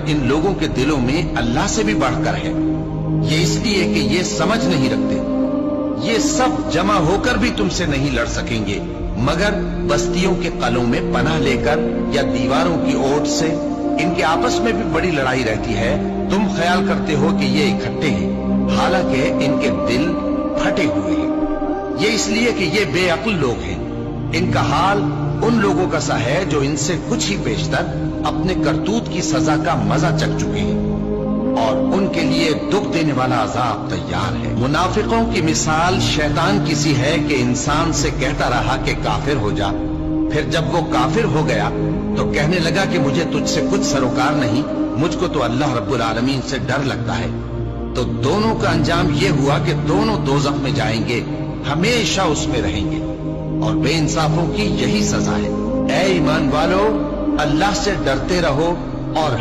इन लोगों के दिलों में अल्लाह से भी बढ़कर है। ये इसलिए कि ये समझ नहीं रखते। ये सब जमा होकर भी तुमसे नहीं लड़ सकेंगे मगर बस्तियों के कलों में पनाह लेकर या दीवारों की ओट से। इनके आपस में भी बड़ी लड़ाई रहती है। तुम ख्याल करते हो कि ये इकट्ठे हैं, हालांकि इनके दिल फटे हुए हैं। ये इसलिए कि ये बेअक्ल लोग हैं। इनका हाल उन लोगों का सा है जो इनसे कुछ ही पेशतर अपने करतूत की सजा का मजा चख चुके हैं और उनके लिए दुख देने वाला अजाब तैयार है। मुनाफिकों की मिसाल शैतान की सी है कि इंसान से कहता रहा कि काफिर हो जा, फिर जब वो काफिर हो गया तो कहने लगा कि मुझे तुझसे कुछ सरोकार नहीं, मुझको तो अल्लाह रब्बुल आलमीन से डर लगता है। तो दोनों का अंजाम ये हुआ कि दोनों दोज़ख में जाएंगे, हमेशा उसमें रहेंगे और बेइंसाफों की यही सजा है। ऐ ईमान वालो, अल्लाह से डरते रहो और